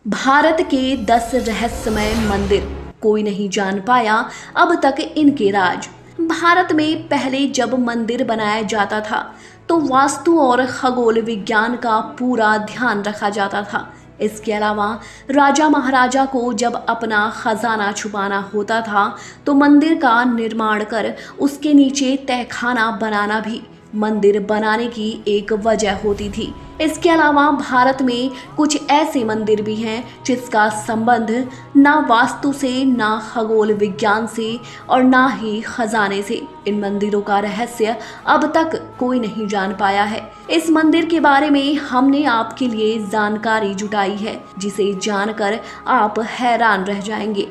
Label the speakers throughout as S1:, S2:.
S1: भारत के 10 रहस्यमय मंदिर, कोई नहीं जान पाया अब तक इनके राज। भारत में पहले जब मंदिर बनाया जाता था तो वास्तु और खगोल विज्ञान का पूरा ध्यान रखा जाता था। इसके अलावा राजा महाराजा को जब अपना खजाना छुपाना होता था तो मंदिर का निर्माण कर उसके नीचे तहखाना बनाना भी मंदिर बनाने की एक वजह होती थी। इसके अलावा भारत में कुछ ऐसे मंदिर भी हैं जिसका संबंध ना वास्तु से, ना खगोल विज्ञान से और ना ही खजाने से। इन मंदिरों का रहस्य अब तक कोई नहीं जान पाया है। इस मंदिर के बारे में हमने आपके लिए जानकारी जुटाई है जिसे जानकर आप हैरान रह जाएंगे।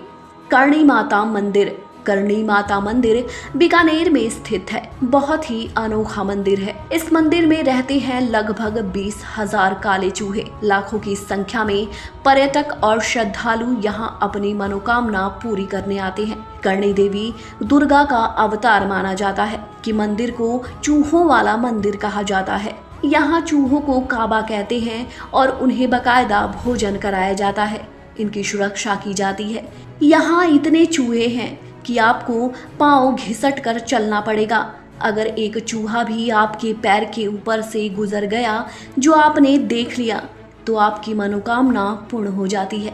S1: करणी माता मंदिर। करणी माता मंदिर बीकानेर में स्थित है। बहुत ही अनोखा मंदिर है। इस मंदिर में रहते हैं लगभग 20,000 काले चूहे। लाखों की संख्या में पर्यटक और श्रद्धालु यहां अपनी मनोकामना पूरी करने आते हैं। करणी देवी दुर्गा का अवतार माना जाता है कि मंदिर को चूहों वाला मंदिर कहा जाता है। यहाँ चूहों को काबा कहते हैं और उन्हें बकायदा भोजन कराया जाता है। इनकी सुरक्षा की जाती है। यहाँ इतने चूहे हैं कि आपको पांव घिसट कर चलना पड़ेगा। अगर एक चूहा भी आपके पैर के ऊपर से गुजर गया जो आपने देख लिया तो आपकी मनोकामना पूर्ण हो जाती है।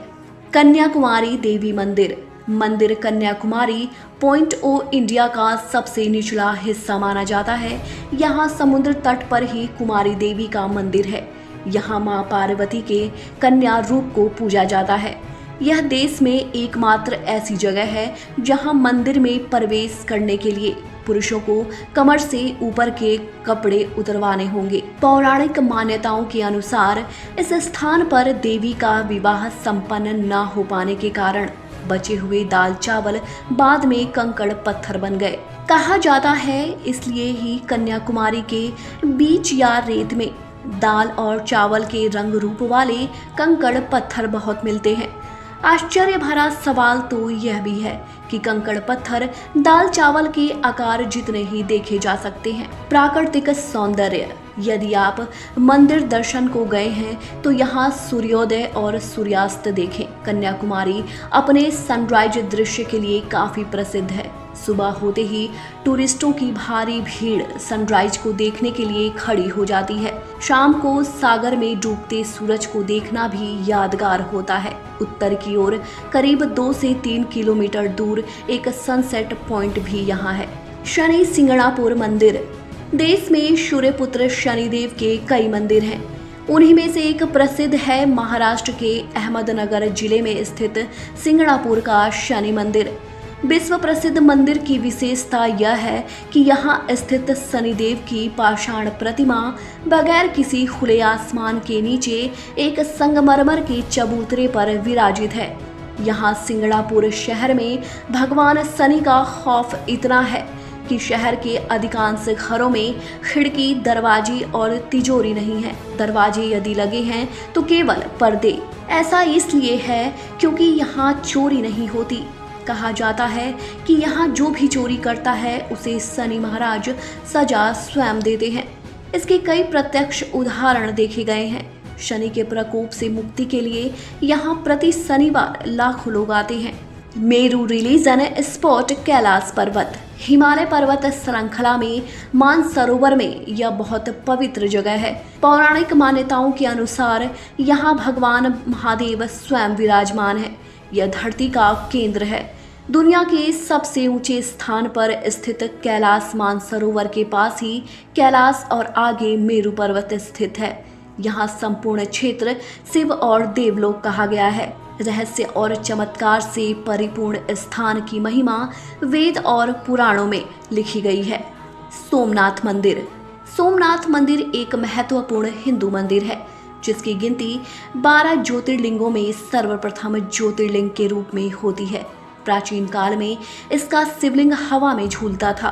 S1: कन्याकुमारी देवी मंदिर। मंदिर कन्याकुमारी पॉइंट ओ इंडिया का सबसे निचला हिस्सा माना जाता है। यहाँ समुद्र तट पर ही कुमारी देवी का मंदिर है। यहाँ माँ पार्वती के कन्या रूप को पूजा जाता है। यह देश में एकमात्र ऐसी जगह है जहां मंदिर में प्रवेश करने के लिए पुरुषों को कमर से ऊपर के कपड़े उतरवाने होंगे। पौराणिक मान्यताओं के अनुसार इस स्थान पर देवी का विवाह संपन्न न हो पाने के कारण बचे हुए दाल चावल बाद में कंकड़ पत्थर बन गए। कहा जाता है इसलिए ही कन्याकुमारी के बीच या रेत में दाल और चावल के रंग रूप वाले कंकड़ पत्थर बहुत मिलते हैं। आश्चर्य भरा सवाल तो यह भी है कि कंकड़ पत्थर दाल चावल के आकार जितने ही देखे जा सकते हैं। प्राकृतिक सौंदर्य। यदि आप मंदिर दर्शन को गए हैं तो यहाँ सूर्योदय और सूर्यास्त देखें। कन्याकुमारी अपने सनराइज दृश्य के लिए काफी प्रसिद्ध है। सुबह होते ही टूरिस्टों की भारी भीड़ सनराइज को देखने के लिए खड़ी हो जाती है। शाम को सागर में डूबते सूरज को देखना भी यादगार होता है। उत्तर की ओर करीब 2 से 3 किलोमीटर दूर एक सनसेट पॉइंट भी यहाँ है। शनि सिंगणापुर मंदिर। देश में सूर्यपुत्र शनिदेव के कई मंदिर हैं। उन्हीं में से एक प्रसिद्ध है महाराष्ट्र के अहमदनगर जिले में स्थित सिंगणापुर का शनि मंदिर। विश्व प्रसिद्ध मंदिर की विशेषता यह है कि यहाँ स्थित शनिदेव की पाषाण प्रतिमा बगैर किसी खुले आसमान के नीचे एक संगमरमर के चबूतरे पर विराजित है। यहाँ सिंगणापुर शहर में भगवान शनि का खौफ इतना है कि शहर के अधिकांश घरों में खिड़की, दरवाजे और तिजोरी नहीं है। दरवाजे यदि लगे हैं तो केवल पर्दे। ऐसा इसलिए है क्योंकि यहाँ चोरी नहीं होती। कहा जाता है कि यहाँ जो भी चोरी करता है उसे शनि महाराज सजा स्वयं देते हैं। इसके कई प्रत्यक्ष उदाहरण देखे गए हैं। शनि के प्रकोप से मुक्ति के लिए यहाँ प्रति शनिवार लाखों लोग आते हैं। मेरू रिलीजन स्पॉट कैलाश पर्वत। हिमालय पर्वत श्रृंखला में मानसरोवर में यह बहुत पवित्र जगह है। पौराणिक मान्यताओं के अनुसार यहाँ भगवान महादेव स्वयं विराजमान है। यह धरती का केंद्र है। दुनिया के सबसे ऊंचे स्थान पर स्थित कैलाश मानसरोवर के पास ही कैलाश और आगे मेरू पर्वत स्थित है। यहाँ संपूर्ण क्षेत्र शिव और देवलोक कहा गया है। रहस्य और चमत्कार से परिपूर्ण स्थान की महिमा वेद और पुराणों में लिखी गई है। सोमनाथ मंदिर। सोमनाथ मंदिर एक महत्वपूर्ण हिंदू मंदिर है जिसकी गिनती 12 ज्योतिर्लिंगों में सर्वप्रथम ज्योतिर्लिंग के रूप में होती है। प्राचीन काल में इसका शिवलिंग हवा में झूलता था,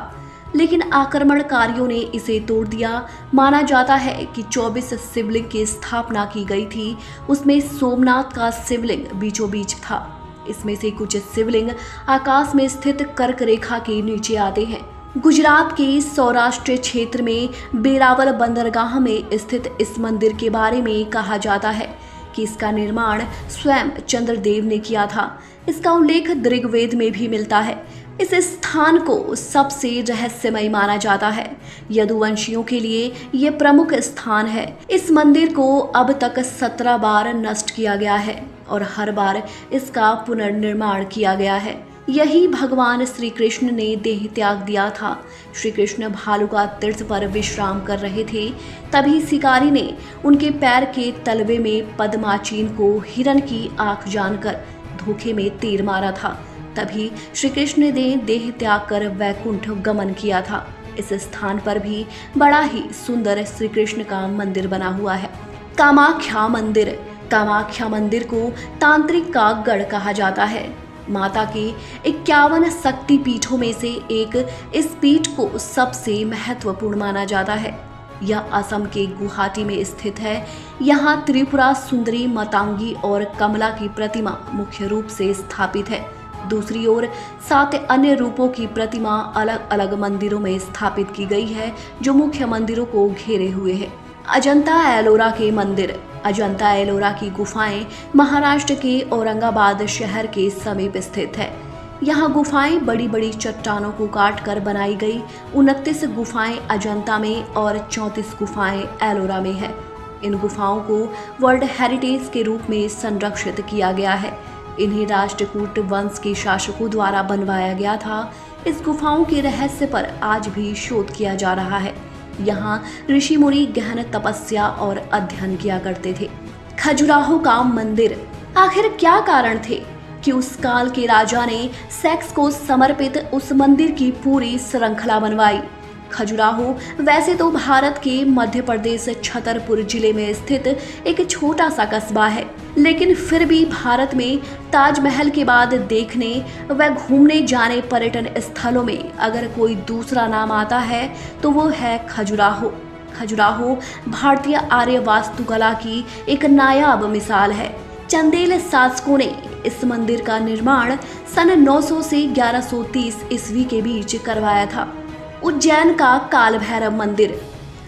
S1: लेकिन आक्रमणकारियों ने इसे तोड़ दिया। माना जाता है कि 24 शिवलिंग की स्थापना की गई थी। उसमें सोमनाथ का शिवलिंग बीचों बीच था। इसमें से कुछ शिवलिंग आकाश में स्थित कर्क रेखा के नीचे आते हैं। गुजरात के सौराष्ट्र क्षेत्र में बेरावल बंदरगाह में स्थित इस मंदिर के बारे में कहा जाता है कि इसका निर्माण स्वयं चंद्रदेव ने किया था। इसका उल्लेख ऋग्वेद में भी मिलता है। इस स्थान को सबसे रहस्यमय माना जाता है। यदुवंशियों के लिए ये प्रमुख स्थान है। इस मंदिर को अब तक 17 बार नष्ट किया गया है और हर बार इसका पुनर्निर्माण किया गया है। यही भगवान श्री कृष्ण ने देह त्याग दिया था। श्री कृष्ण भालुका तीर्थ पर विश्राम कर रहे थे, तभी शिकारी ने उनके पैर के तलवे में पद्माचीन को हिरण की आंख जानकर धोखे में तीर मारा था। तभी श्री कृष्ण ने देह त्याग कर वैकुंठ गमन किया था। इस स्थान पर भी बड़ा ही सुंदर श्री कृष्ण का मंदिर बना हुआ है। कामाख्या मंदिर। कामाख्या मंदिर को तांत्रिक का गढ़ कहा जाता है। माता के 51 शक्ति पीठों में से एक इस पीठ को सबसे महत्वपूर्ण माना जाता है। यह असम के गुवाहाटी में स्थित है। यहाँ त्रिपुरा सुंदरी, मातंगी और कमला की प्रतिमा मुख्य रूप से स्थापित है। दूसरी ओर 7 अन्य रूपों की प्रतिमा अलग अलग मंदिरों में स्थापित की गई है, जो मुख्य मंदिरों को घेरे हुए है। अजंता एलोरा के मंदिर। अजंता एलोरा की गुफाएं महाराष्ट्र के औरंगाबाद शहर के समीप स्थित है। यहाँ गुफाएं बड़ी बड़ी चट्टानों को काटकर बनाई गई। 29 गुफाएं अजंता में और 34 गुफाएं एलोरा में है। इन गुफाओं को वर्ल्ड हेरिटेज के रूप में संरक्षित किया गया है। इन्हें राष्ट्रकूट वंश के शासकों द्वारा बनवाया गया था। इस गुफाओं के रहस्य पर आज भी शोध किया जा रहा है। यहाँ ऋषि मुनि गहन तपस्या और अध्ययन किया करते थे। खजुराहो का मंदिर। आखिर क्या कारण थे कि उस काल के राजा ने सेक्स को समर्पित उस मंदिर की पूरी श्रृंखला बनवाई? खजुराहो वैसे तो भारत के मध्य प्रदेश छतरपुर जिले में स्थित एक छोटा सा कस्बा है, लेकिन फिर भी भारत में ताजमहल के बाद देखने व घूमने जाने पर्यटन स्थलों में अगर कोई दूसरा नाम आता है तो वो है खजुराहो। खजुराहो भारतीय आर्य वास्तुकला की एक नायाब मिसाल है। चंदेल शासकों ने इस मंदिर का निर्माण सन 900 से 1130 ईस्वी के बीच करवाया था। उज्जैन का काल भैरव मंदिर।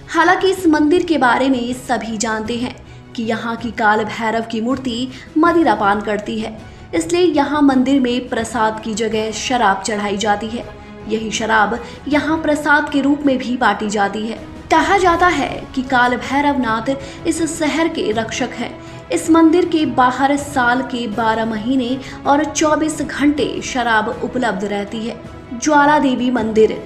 S1: हालांकि इस मंदिर के बारे में सभी जानते हैं कि यहाँ की काल भैरव की मूर्ति मदिरा पान करती है, इसलिए यहाँ मंदिर में प्रसाद की जगह शराब चढ़ाई जाती है। यही शराब यहाँ प्रसाद के रूप में भी बांटी जाती है। कहा जाता है कि काल भैरवनाथ इस शहर के रक्षक हैं। इस मंदिर के बाहर साल के 12 महीने और 24 घंटे शराब उपलब्ध रहती है। ज्वाला देवी मंदिर।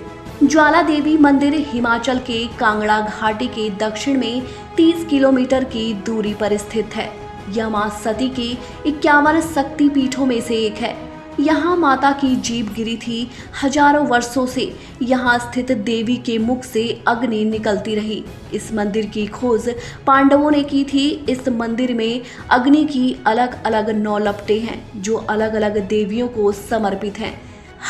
S1: ज्वाला देवी मंदिर हिमाचल के कांगड़ा घाटी के दक्षिण में 30 किलोमीटर की दूरी पर स्थित है। यह मां सती के 51 शक्ति पीठों में से एक है। यहाँ माता की जीभ गिरी थी। हजारों वर्षों से यहाँ स्थित देवी के मुख से अग्नि निकलती रही। इस मंदिर की खोज पांडवों ने की थी। इस मंदिर में अग्नि की अलग अलग 9 लपटें हैं, जो अलग अलग देवियों को समर्पित हैं।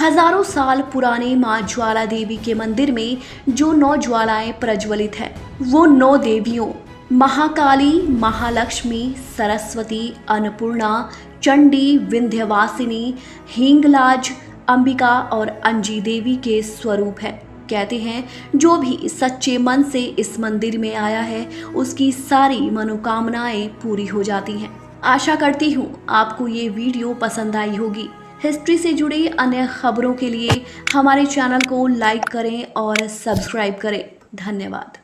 S1: हजारों साल पुराने मां ज्वाला देवी के मंदिर में जो 9 ज्वालाएं प्रज्वलित हैं, वो 9 देवियों महाकाली, महालक्ष्मी, सरस्वती, अन्नपूर्णा, चंडी, विंध्यवासिनी, हिंगलाज, अंबिका और अंजी देवी के स्वरूप है। कहते हैं जो भी सच्चे मन से इस मंदिर में आया है उसकी सारी मनोकामनाएं पूरी हो जाती हैं। आशा करती हूँ आपको ये वीडियो पसंद आई होगी। हिस्ट्री से जुड़ी अन्य खबरों के लिए हमारे चैनल को लाइक करें और सब्सक्राइब करें। धन्यवाद।